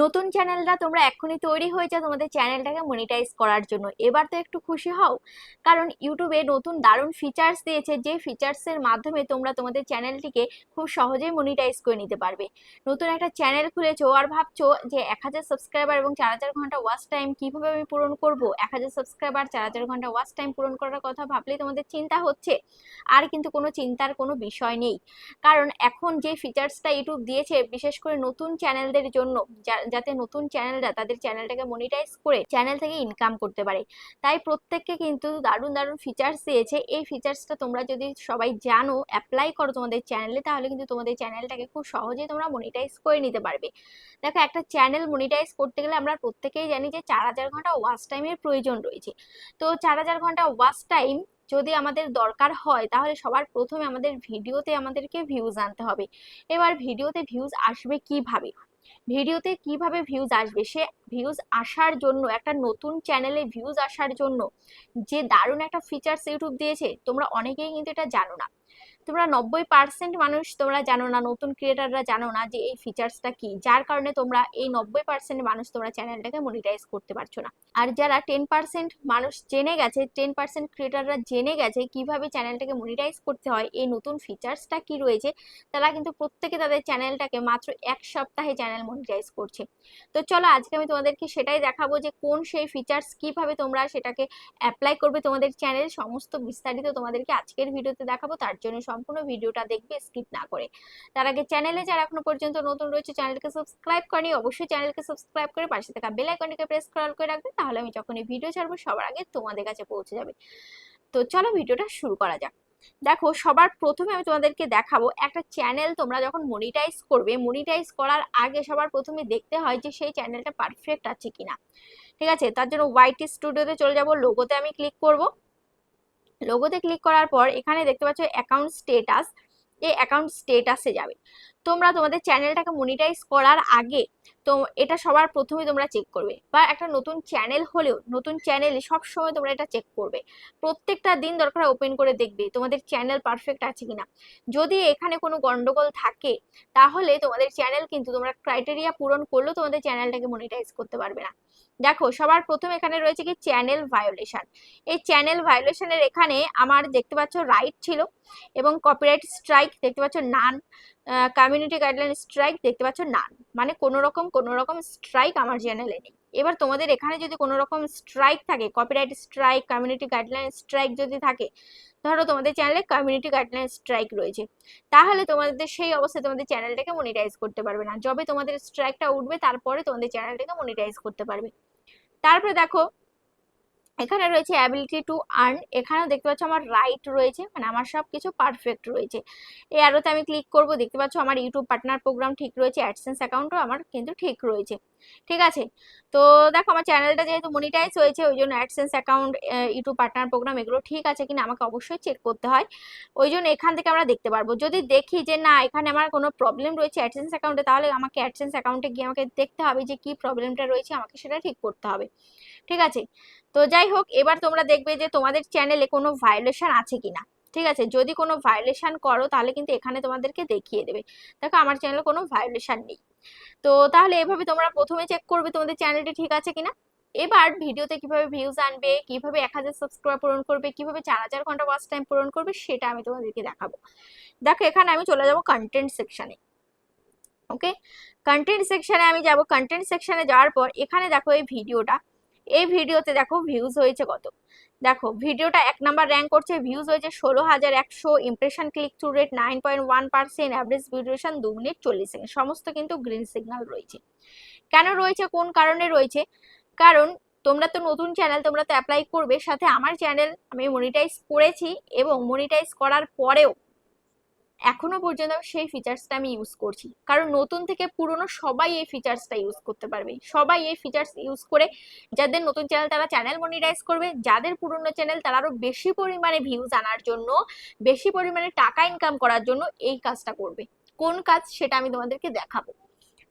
নতুন চ্যানেলটা তোমরা এখনই তৈরি হয়ে যাও তোমাদের চ্যানেলটাকে মনিটাইজ করার জন্য। এবার তো একটু খুশি হও, কারণ ইউটিউবে নতুন দারুণ ফিচার্স দিয়েছে, যে ফিচার্সের মাধ্যমে তোমরা তোমাদের চ্যানেলটিকে খুব সহজেই মনিটাইজ করে নিতে পারবে। নতুন একটা চ্যানেল খুলেছো আর ভাবছো যে 1000 সাবস্ক্রাইবার এবং 4000 ঘন্টা ওয়াচ টাইম কিভাবে আমি পূরণ করব। 1000 সাবস্ক্রাইবার 4000 ঘন্টা ওয়াচ টাইম পূরণ করার কথা ভাবলেই তোমাদের চিন্তা হচ্ছে। আর কিন্তু কোনো চিন্তার কোনো বিষয় নেই, কারণ এখন যে ফিচার্সটা ইউটিউব দিয়েছে বিশেষ করে নতুন চ্যানেলদের জন্য, যাতে নতুন চ্যানেলরা তাদের চ্যানেলটাকে মনিটাইজ করে চ্যানেল থেকে ইনকাম করতে পারে, তাই প্রত্যেককে কিন্তু দারুণ দারুণ ফিচার্স দিয়েছে। এই ফিচার্সটা তোমরা যদি সবাই জানো, অ্যাপ্লাই করো তোমাদের চ্যানেলে, তাহলে কিন্তু তোমাদের চ্যানেলটাকে খুব সহজেই তোমরা মনিটাইজ করে নিতে পারবে। দেখো, একটা চ্যানেল মনিটাইজ করতে গেলে আমরা প্রত্যেকেই জানি যে 4000 ঘন্টা ওয়াচ টাইমের প্রয়োজন রয়েছে। তো 4000 ঘন্টা ওয়াচ টাইম যদি আমাদের দরকার হয়, তাহলে সবার প্রথমে আমাদের ভিডিওতে আমাদেরকে ভিউজ আনতে হবে। এবার ভিডিওতে ভিউজ আসবে কিভাবে? ভিডিওতে কিভাবে ভিউজ আসবে? সে ভিউজ আসার জন্য, একটা নতুন চ্যানেলে ভিউজ আসার জন্য যে দারুণ একটা ফিচার্স ইউটিউব দিয়েছে, তোমরা অনেকেই কিন্তু এটা জানো না। তোমরা 90% মানুষ তোমরা জানো না, নতুন ক্রিয়েটাররা জানো না যে এই ফিচার্সটা কি, যার কারণে তোমরা এই 90% মানুষ তোমরা চ্যানেলটাকে মনিটাইজ করতে পারছো না। আর যারা 10% মানুষ জেনে গেছে, 10% ক্রিয়েটাররা জেনে গেছে কিভাবে চ্যানেলটাকে মনিটাইজ করতে হয়, এই নতুন ফিচার্সটা কি রয়েছে, তারা কিন্তু প্রত্যেকে তাদের চ্যানেলটাকে মাত্র 1 সপ্তাহে চ্যানেল মনিটাইজ করছে। তো চলো, আজকে আমি তোমাদেরকে সেটাই দেখাবো যে কোন সেই ফিচার্স, কিভাবে তোমরা সেটাকে অ্যাপ্লাই করবে তোমাদের চ্যানেল, সমস্ত বিস্তারিত তোমাদেরকে আজকের ভিডিওতে দেখাবো। তার জন্য সম্পূর্ণ ভিডিওটা দেখবে স্কিপ না করে। তার আগে চ্যানেলে যারা এখনো পর্যন্ত নতুন রয়েছে, চ্যানেলকে সাবস্ক্রাইব করেনি, অবশ্যই চ্যানেলকে সাবস্ক্রাইব করে পাশে থাকা বেল আইকনটিকে প্রেস করে রাখবে, তাহলে আমি যখনই ভিডিও ছাড়বো সবার আগে তোমাদের কাছে পৌঁছে যাবে। তো চলো ভিডিওটা শুরু করা যাক। দেখো, সবার প্রথমে আমি তোমাদেরকে দেখাবো একটা চ্যানেল তোমরা যখন মনিটাইজ করবে, মনিটাইজ করার আগে সবার প্রথমে দেখতে হয় যে সেই চ্যানেলটা পারফেক্ট আছে কিনা। ঠিক আছে, তার জন্য ওয়াইটি স্টুডিওতে চলে যাব, লোগোতে আমি ক্লিক করব। লোগোতে ক্লিক করার পর এখানে দেখতে পাচ্ছ অ্যাকাউন্ট স্টেটাস, এই অ্যাকাউন্ট স্টেটাসে যাবে। তোমরা তোমাদের চ্যানেলটাকে মনিটাইজ করার আগে তো এটা সবার প্রথমে তোমরা চেক করবে, বা একটা নতুন চ্যানেল হলেও নতুন চ্যানেলে সবসময় তোমরা এটা চেক করবে। প্রত্যেকটা দিন দরকার ওপেন করে দেখবে তোমাদের চ্যানেল পারফেক্ট আছে কিনা। যদি এখানে কোনো গন্ডগোল থাকে, তাহলে তোমাদের চ্যানেল কিন্তু তোমরা ক্রাইটেরিয়া পূরণ করলেও তোমাদের চ্যানেলটাকে মনিটাইজ করতে পারবে না। দেখো, সবার প্রথমে এখানে রয়েছে কি চ্যানেল ভায়োলেশন। এই চ্যানেল ভায়োলেশনের এখানে আমার দেখতে পাচ্ছ রাইট ছিল, এবং কপিরাইট স্ট্রাইক দেখতে পাচ্ছ নান, কমিউনিটি গাইডলাইন স্ট্রাইক দেখতে পাচ্ছ নান, মানে কোনো রকম স্ট্রাইক আমার চ্যানেলে নেই। এবার তোমাদের এখানে যদি কোনো রকম স্ট্রাইক থাকে, copyright strike, community guideline strike যদি থাকে, ধরো তোমাদের চ্যানেলে কমিউনিটি গাইডলাইন স্ট্রাইক রয়েছে, তাহলে তোমাদের সেই অবস্থায় তোমাদের চ্যানেলটাকে মনিটাইজ করতে পারবে না। যবে তোমাদের স্ট্রাইকটা উঠবে, তারপরে তোমাদের চ্যানেলটাকে মনিটাইজ করতে পারবে। তারপরে দেখো, এখানে রয়েছে অ্যাবিলিটি টু আর্ন, এখানেও দেখতে পাচ্ছ আমার রাইট রয়েছে, মানে আমার সব কিছু পারফেক্ট রয়েছে। এই অ্যারোতে আমি ক্লিক করব, দেখতে পাচ্ছ আমার ইউটিউব পার্টনার প্রোগ্রাম ঠিক রয়েছে, অ্যাডসেন্স অ্যাকাউন্টও আমার কিন্তু ঠিক রয়েছে। ঠিক আছে, তো দেখো আমার চ্যানেলটা যেহেতু মনিটাইজ হয়েছে, ওই জন্য AdSense account, YouTube partner program এগুলো ঠিক আছে কিনা আমাকে অবশ্যই চেক করতে হয়। ওই জন্য এখান থেকে আমরা দেখতে পারবো। যদি দেখি যে না, এখানে আমার কোনো প্রবলেম রয়েছে অ্যাডসেন্স অ্যাকাউন্টে, তাহলে আমাকে অ্যাডসেন্স অ্যাকাউন্টে গিয়ে আমাকে দেখতে হবে যে কি প্রবলেমটা রয়েছে, আমাকে সেটা ঠিক করতে হবে। ঠিক আছে, তো যাই হোক, এবার তোমরা দেখবে যে তোমাদের চ্যানেলে কোনো ভায়োলেশন আছে কিনা। ঠিক আছে, যদি কোনো ভায়োলেশন করো, তাহলে কিন্তু এখানে তোমাদেরকে দেখিয়ে দেবে। দেখো, আমার চ্যানেলে কোনো ভায়োলেশন নেই। তো তাহলে এভাবে তোমরা প্রথমে চেক করবে তোমাদের চ্যানেলটি ঠিক আছে কিনা। এবার ভিডিওতে কিভাবে ভিউজ আনবে, কিভাবে 1000 সাবস্ক্রাইবার পূরণ করবে, কিভাবে 4000 ঘন্টা ওয়াচ টাইম পূরণ করবে, সেটা আমি তোমাদেরকে দেখাবো। দেখো, এখানে আমি চলে যাব কন্টেন্ট সেকশনে। ওকে, কন্টেন্ট সেকশনে আমি যাব। কন্টেন্ট সেকশনে যাওয়ার পর এখানে দেখো এই ভিডিওটা, এই ভিডিওতে দেখো ভিউজ হয়েছে কত। দেখো, ভিডিওটা 1 নাম্বার র্যাঙ্ক করছে, ভিউজ হয়েছে 16,100, impression click through rate 9.1%, average view duration 2 minute 40 second, সমস্ত কিন্তু গ্রিন সিগন্যাল রয়েছে। কেন রয়েছে, কোন কারণে রয়েছে? কারণ তোমরা তো নতুন চ্যানেল, তোমরা তো অ্যাপ্লাই করবে, সাথে আমার চ্যানেল আমি মনিটাইজ করেছি, এবং মনিটাইজ করার পরেও এখনো পর্যন্ত সেই ফিচার্সটা আমি ইউজ করছি, কারণ নতুন থেকে পুরনো সবাই এই ফিচার্সটা ইউজ করতে পারবে। সবাই এই ফিচার্স ইউজ করে, যাদের নতুন চ্যানেল তারা চ্যানেল মনিটাইজ করবে, যাদের পুরনো চ্যানেল তারা আরো বেশি পরিমাণে ভিউজ আনার জন্য, বেশি পরিমাণে টাকা ইনকাম করার জন্য এই কাজটা করবে। কোন কাজ সেটা আমি তোমাদেরকে দেখাবো।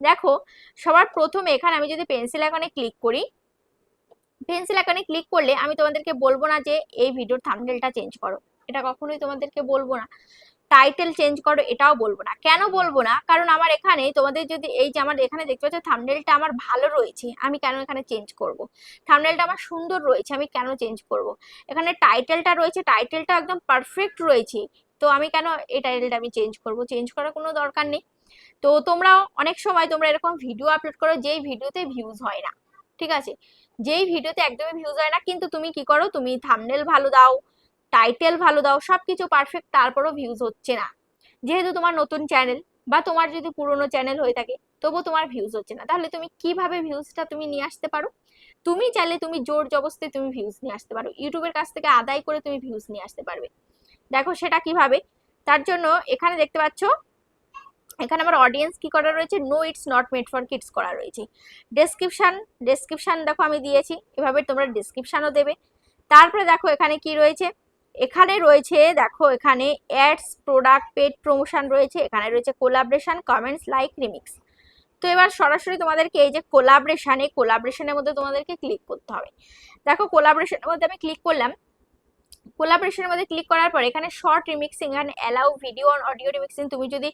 দেখো, সবার প্রথমে এখানে আমি যদি পেন্সিল আইকনে ক্লিক করি, পেন্সিল আইকনে ক্লিক করলে আমি তোমাদেরকে বলবো না যে এই ভিডিওর থাম্বনেলটা চেঞ্জ করো, এটা কখনোই তোমাদেরকে বলবো না। টাইটেল চেঞ্জ করো এটাও বলবো না। কেন বলবো না? কারণ আমার এখানে তোমাদের যদি এই যে আমার এখানে দেখতে পাচ্ছ থাম্বনেলটা আমার ভালো রয়েছে, আমি কেন এখানে চেঞ্জ করব? থাম্বনেলটা আমার সুন্দর রয়েছে, আমি কেন চেঞ্জ করব? এখানে টাইটেলটা রয়েছে, টাইটেলটা একদম পারফেক্ট রয়েছে, তো আমি কেন এই টাইটেলটা আমি চেঞ্জ করব? চেঞ্জ করার কোনো দরকার নেই। তো তোমরাও অনেক সময় তোমরা এরকম ভিডিও আপলোড করো যেই ভিডিওতে ভিউজ হয় না, ঠিক আছে, যেই ভিডিওতে একদমই ভিউজ হয় না, কিন্তু তুমি কি করো, তুমি থাম্বনেল ভালো দাও, টাইটেল ভালো দাও, সবকিছু পারফেক্ট, তারপরও ভিউজ হচ্ছে না। যেহেতু তোমার নতুন চ্যানেল বা তোমার যদি পুরনো চ্যানেল হয়ে থাকে তবু তোমার ভিউজ হচ্ছে না, তাহলে তুমি কিভাবে ভিউজটা তুমি নিয়ে আসতে পারো? তুমি চাইলে তুমি জোর জবরদস্তি তুমি ভিউজ নিয়ে আসতে পারো, ইউটিউবের কাছ থেকে আদায় করে তুমি ভিউজ নিয়ে আসতে পারবে। দেখো সেটা কিভাবে, তার জন্য এখানে দেখতে পাচ্ছ এখানে আমার অডিয়েন্স কি করা রয়েছে, no it's not made for kids করা রয়েছে। ডেসক্রিপশন দেখো আমি দিয়েছি, এভাবে তোমরা ডেসক্রিপশনও দেবে। তারপরে দেখো এখানে কি রয়েছে, এখানে রয়েছে দেখো এখানে অ্যাডস, প্রোডাক্ট, পেড প্রমোশন রয়েছে, এখানে রয়েছে কোলাবরেশন, কমেন্টস, লাইক, রিমিক্স। তো এবার সরাসরি তোমাদেরকে এই যে কোলাবরেশন, এই কোলাবরেশনের মধ্যে তোমাদেরকে ক্লিক করতে হবে। দেখো কোলাবরেশনের মধ্যে আমি ক্লিক করলাম, কোলাবরেশনের মধ্যে ক্লিক করার পর এখানে short remixing and allow video on audio remixing, তুমি যদি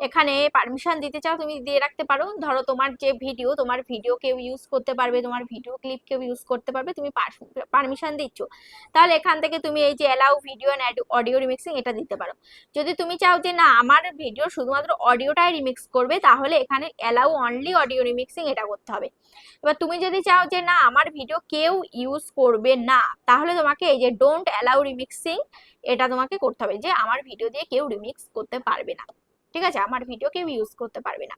এখানে পারমিশন দিতে চাও তুমি দিয়ে রাখতে পারো। ধরো তোমার যে ভিডিও, তোমার ভিডিও কেউ ইউজ করতে পারবে, তোমার ভিডিও ক্লিপ কেউ ইউজ করতে পারবে, তুমি পারমিশন দিচ্ছ, তাহলে এখান থেকে তুমি এই যে allow video and audio remixing এটা দিতে পারো। যদি তুমি চাও যে না আমার ভিডিও শুধুমাত্র অডিওটাই রিমিক্স করবে, তাহলে এখানে অ্যালাউ অনলি অডিও রিমিক্সিং এটা করতে হবে। এবার তুমি যদি চাও যে না আমার ভিডিও কেউ ইউজ করবে না, তাহলে তোমাকে এই যে ডোন্ট অ্যালাউ রিমিক্সিং এটা তোমাকে করতে হবে, যে আমার ভিডিও দিয়ে কেউ রিমিক্স করতে পারবে না, ঠিক আছে, আমার ভিডিও কেউ ইউজ করতে পারবে না।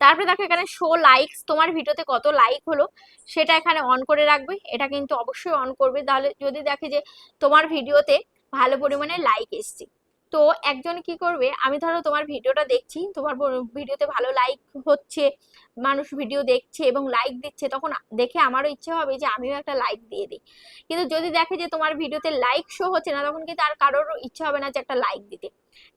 তারপরে দেখো এখানে শো লাইকস, তোমার ভিডিওতে কত লাইক হলো সেটা এখানে অন করে রাখবে, এটা কিন্তু অবশ্যই অন করবে, তাহলে যদি দেখে যে তোমার ভিডিওতে ভালো পরিমাণে লাইক এসছে, তো একজন কি করবে, আমি ধরো তোমার ভিডিওটা দেখছি, তোমার ভিডিওতে ভালো লাইক হচ্ছে, মানুষ ভিডিও দেখছে এবং লাইক দিচ্ছে, তখন দেখে আমারও ইচ্ছে হবে যে আমিও একটা লাইক দিয়ে দিই। কিন্তু যদি দেখে যে তোমার ভিডিওতে লাইক শো হচ্ছে না, তখন কিন্তু আর কারোর ইচ্ছে হবে না যে একটা লাইক দিতে,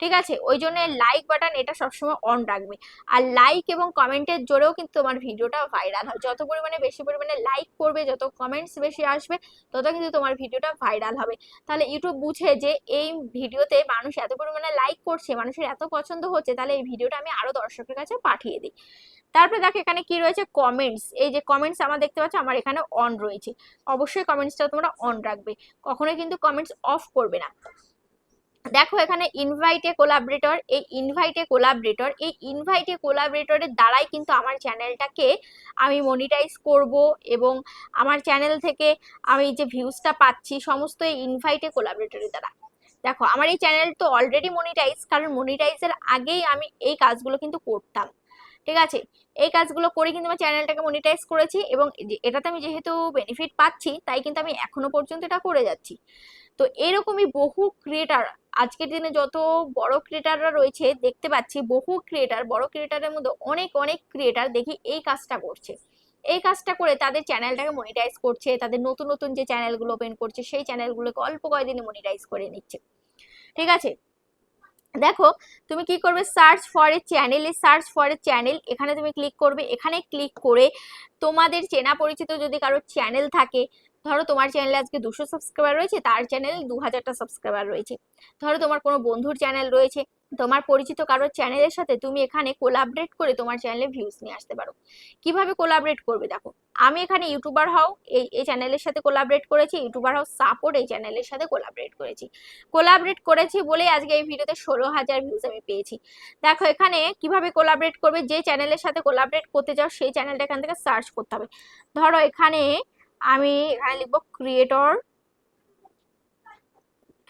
ঠিক আছে, ওই জন্য লাইক বাটন এটা সবসময় অন রাখবে। আর লাইক এবং কমেন্টের জোরেও কিন্তু তোমার ভিডিওটা ভাইরাল হয়, যত পরিমাণে বেশি পরিমাণে লাইক করবে, যত কমেন্টস বেশি আসবে, তত কিন্তু তোমার ভিডিওটা ভাইরাল হবে। তাহলে ইউটিউব বুঝে যে এই ভিডিওতে মানুষ এত পরিমাণে লাইক করছে, মানুষের এত পছন্দ হচ্ছে, তাহলে এই ভিডিওটা আমি আরো দর্শকের কাছে পাঠিয়ে দিই। তারপরে দেখো এখানে কি রয়েছে, কমেন্টস, এই যে কমেন্টস আমার দেখতে পাচ্ছ আমার এখানে অন রয়েছে, অবশ্যই কমেন্টসটা তোমরা অন রাখবে, কখনোই কিন্তু কমেন্টস অফ করবে না। দেখো এখানে ইনভাইটে কোলাবরেটর, এই ইনভাইটে কোলাবরেটরের দ্বারাই কিন্তু আমার চ্যানেলটাকে আমি মনিটাইজ করব, এবং আমার চ্যানেল থেকে আমি যে ভিউজটা পাচ্ছি সমস্ত এই ইনভাইটে কোলাবরেটরের দ্বারা। দেখো আমার এই চ্যানেল তো অলরেডি মনিটাইজ, কারণ মনিটাইজের আগেই আমি এই কাজগুলো কিন্তু করতাম, ঠিক আছে, এই কাজগুলো করে কিন্তু আমার চ্যানেলটাকে মনিটাইজ করেছি, এবং এটাতে আমি যেহেতু বেনিফিট পাচ্ছি তাই কিন্তু আমি এখনো পর্যন্ত এটা করে যাচ্ছি। তো এরকমই বহু ক্রিয়েটার, আজকের দিনে যত বড় ক্রিয়েটাররা রয়েছে দেখতে পাচ্ছি, বহু ক্রিয়েটার, বড় ক্রিয়েটারের মধ্যে অনেক অনেক ক্রিয়েটার দেখি এই কাজটা করছে, এই কাজটা করে তাদের চ্যানেলটাকে মনিটাইজ করছে, তাদের নতুন নতুন যে চ্যানেলগুলো ওপেন করছে সেই চ্যানেলগুলোকে অল্প কয়েকদিনে মনিটাইজ করে নিচ্ছে, ঠিক আছে। দেখো তুমি কি করবে, সার্চ ফর এ চ্যানেল, এখানে তুমি ক্লিক করবে, এখানে ক্লিক করে তোমাদের চেনা পরিচিত যদি কারো চ্যানেল থাকে, ধরো তোমার চ্যানেলে আজকে 200 সাবস্ক্রাইবার রয়েছে, তার চ্যানেলে 2000টা সাবস্ক্রাইবার রয়েছে, ধরো তোমার কোনো বন্ধুর চ্যানেল রয়েছে, তোমার পরিচিত কারোর চ্যানেলের সাথে তুমি এখানে কোলাবরেট করে তোমার চ্যানেলে ভিউজ নিয়ে আসতে পারো। কিভাবে কোলাবরেট করবে, দেখো আমি এখানে ইউটিউবার হও এই চ্যানেলের সাথে কোলাবরেট করেছি, ইউটিউবার হও সাপোর্ট এই চ্যানেলের সাথে কোলাবরেট করেছি বলেই আজকে এই ভিডিওতে 16,000 ভিউজ আমি পেয়েছি। দেখো এখানে কিভাবে কোলাবরেট করবে, যে চ্যানেলের সাথে কোলাবরেট করতে চাও সেই চ্যানেলটা এখান থেকে সার্চ করতে হবে। ধরো এখানে আমি এখানে লিখবো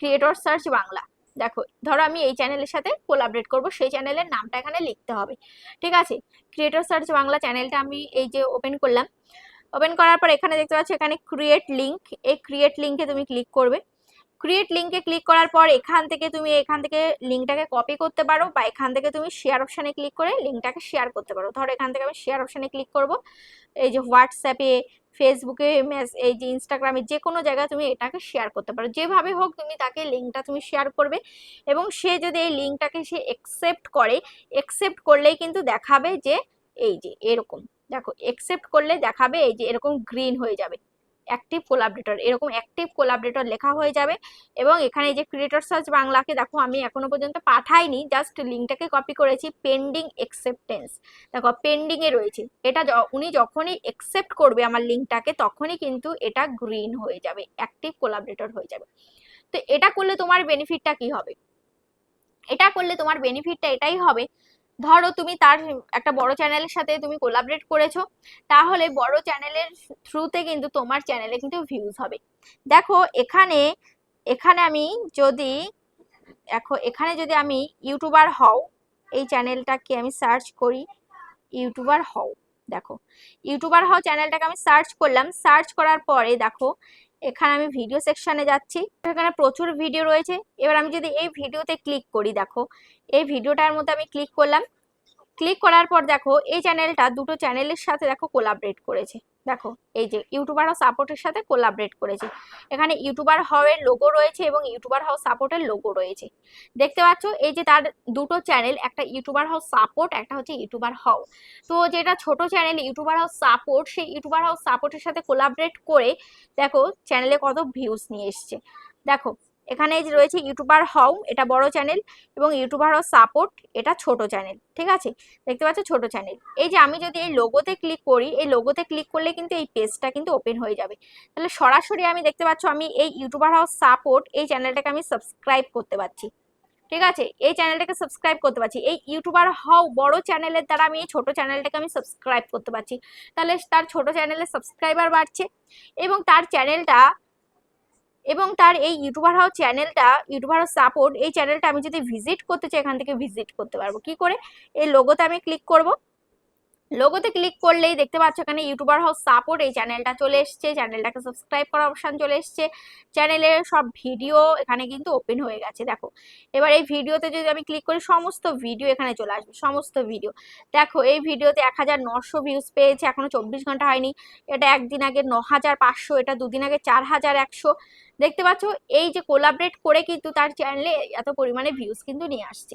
ক্রিয়েটর সার্চ বাংলা। দেখো ধরো আমি এই চ্যানেলের সাথে কোলাবরেট করব, সেই চ্যানেলের নামটা এখানে লিখতে হবে, ঠিক আছে। ক্রিয়েটর সার্চ বাংলা চ্যানেলটা আমি এই যে ওপেন করলাম, ওপেন করার পর এখানে দেখতে পাচ্ছ এখানে ক্রিয়েট লিংক, এই ক্রিয়েট লিংকে তুমি ক্লিক করবে। ক্রিয়েট লিংকে ক্লিক করার পর এখান থেকে লিংকটাকে কপি করতে পারো, বা এখান থেকে তুমি শেয়ার অপশানে ক্লিক করে লিংকটাকে শেয়ার করতে পারো। ধরো এখান থেকে আমি শেয়ার অপশানে ক্লিক করব, এই যে হোয়াটসঅ্যাপে, ফেসবুকে, এই যে ইনস্টাগ্রামে, যে কোনো জায়গায় তুমি এটাকে শেয়ার করতে পারো, যেভাবে হোক তুমি তাকে লিংকটা তুমি শেয়ার করবে, এবং সে যদি এই লিংকটাকে সে একসেপ্ট করে, একসেপ্ট করলেই কিন্তু দেখাবে যে এই যে এরকম, দেখো একসেপ্ট করলে দেখাবে এই যে এরকম গ্রিন হয়ে যাবে, অ্যাক্টিভ কোলাবরেটর, এরকম অ্যাক্টিভ কোলাবরেটর লেখা হয়ে যাবে। এবং এখানে যে ক্রিয়েটর সার্চ বাংলাকে দেখো আমি এখনো পর্যন্ত পাঠাইনি, জাস্ট লিঙ্কটাকে কপি করেছি, পেন্ডিং অ্যাকসেপ্টেন্স, দেখো পেন্ডিং এ রয়েছে। এটা উনি যখনই অ্যাকসেপ্ট করবে আমার লিঙ্কটাকে তখনই কিন্তু এটা গ্রিন হয়ে যাবে, অ্যাক্টিভ কোলাবরেটর হয়ে যাবে। তো এটা করলে তোমার বেনিফিটটা কি হবে? এটা করলে তোমার বেনিফিটটা এটাই হবে, ধরো তুমি তার একটা বড় চ্যানেলের সাথে তুমি কোলাবরেট করেছো, তাহলে বড় চ্যানেলের থ্রুতে কিন্তু তোমার চ্যানেলে কিন্তু ভিউজ হবে। দেখো এখানে এখানে আমি যদি এখানে যদি আমি ইউটিউবার হও, এই চ্যানেলটাকে আমি সার্চ করি, ইউটিউবার হও, দেখো ইউটিউবার হও চ্যানেলটাকে আমি সার্চ করলাম, সার্চ করার পরে দেখো এখানে আমি ভিডিও সেকশনে যাচ্ছি, এখানে প্রচুর ভিডিও রয়েছে। এবার আমি যদি এই ভিডিওতে ক্লিক করি, দেখো এই ভিডিওটার মধ্যে আমি ক্লিক করলাম, ক্লিক করার পর দেখো এই চ্যানেলটা দুটো চ্যানেলের সাথে দেখো কোলাবরেট করেছে, দেখো এই যে ইউটিউবার হাউ সাপোর্টের সাথে কোলাবরেট করেছে, এখানে ইউটিউবার হাউ এর লোগো রয়েছে এবং ইউটিউবার হাউ সাপোর্টের লোগো রয়েছে, দেখতে পাচ্ছ এই যে তার দুটো চ্যানেল, একটা ইউটিউবার হাউ সাপোর্ট, একটা হচ্ছে ইউটিউবার হাউ। তো যেটা ছোট চ্যানেল ইউটিউবার হাউ সাপোর্ট, সেই ইউটিউবার হাউ সাপোর্টের সাথে কোলাবরেট করে দেখো চ্যানেলে কত ভিউজ নিয়ে এসছে। দেখো এখানে যে রয়েছে ইউটিউবার হাউ, এটা বড় চ্যানেল, এবং ইউটিউবার হাউ সাপোর্ট এটা ছোট চ্যানেল, ঠিক আছে, দেখতে পাচ্ছ ছোট চ্যানেল। এই যে আমি যদি এই লোগোতে ক্লিক করি, এই লোগোতে ক্লিক করলে কিন্তু এই পেজটা কিন্তু ওপেন হয়ে যাবে। তাহলে সরাসরি আমি দেখতে পাচ্ছ আমি এই ইউটিউবার হাউ সাপোর্ট এই চ্যানেলটাকে আমি সাবস্ক্রাইব করতে পারছি, ঠিক আছে, এই চ্যানেলটাকে সাবস্ক্রাইব করতে পারছি। এই ইউটিউবার হাউ বড় চ্যানেলের দ্বারা আমি এই ছোট চ্যানেলটাকে আমি সাবস্ক্রাইব করতে পারছি, তাহলে তার ছোট চ্যানেলের সাবস্ক্রাইবার বাড়ছে এবং তার চ্যানেলটা এবং তার এই ইউটিউবার হাউ চ্যানেলটা, ইউটিউবার হাউ সাপোর্ট এই চ্যানেলটা আমি যদি ভিজিট করতে চাই এখান থেকে ভিজিট করতে পারবো। কি করে? এই লোগোতে আমি ক্লিক করব, লোগোতে ক্লিক করলেই দেখতে পাচ্ছ এখানে ইউটিউবার হাউ সাপোর্ট এই চ্যানেলটা চলে এসছে, চ্যানেলটাকে সাবস্ক্রাইব করার অপশন চলে এসছে, চ্যানেলের সব ভিডিও এখানে কিন্তু ওপেন হয়ে গেছে। দেখো এবার এই ভিডিওতে যদি আমি ক্লিক করি সমস্ত ভিডিও এখানে চলে আসবে, সমস্ত ভিডিও। দেখো এই ভিডিওতে 1900 ভিউজ পেয়েছে, এখনো 24 ঘন্টা হয়নি, এটা একদিন আগে 9500, এটা দুদিন আগে 4100। দেখতে পাচ্ছ এই যে কোলাবরেট করে কিন্তু তার চ্যানেলে এত পরিমাণে ভিউজ কিন্তু নিয়ে আসছে,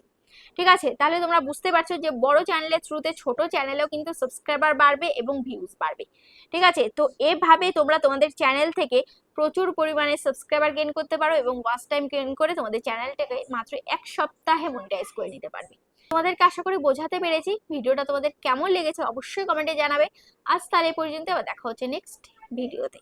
ঠিক আছে। তাহলে তোমরা বুঝতে পারছো যে বড় চ্যানেলের থ্রুতে ছোট চ্যানেলেও কিন্তু সাবস্ক্রাইবার বাড়বে এবং ভিউজ বাড়বে, ঠিক আছে। তো এভাবে তোমরা তোমাদের চ্যানেল থেকে প্রচুর পরিমাণে সাবস্ক্রাইবার গেইন করতে পারো এবং ওয়াচ টাইম গেইন করে তোমাদের চ্যানেলটাকে মাত্র 1 সপ্তাহে মনিটাইজ করে নিতে পারবে। তোমাদেরকে আশা করি বোঝাতে পেরেছি। ভিডিওটা তোমাদের কেমন লেগেছে অবশ্যই কমেন্টে জানাবে। আজ তাহলে এই পর্যন্ত, আবার দেখা হচ্ছে নেক্সট ভিডিওতে।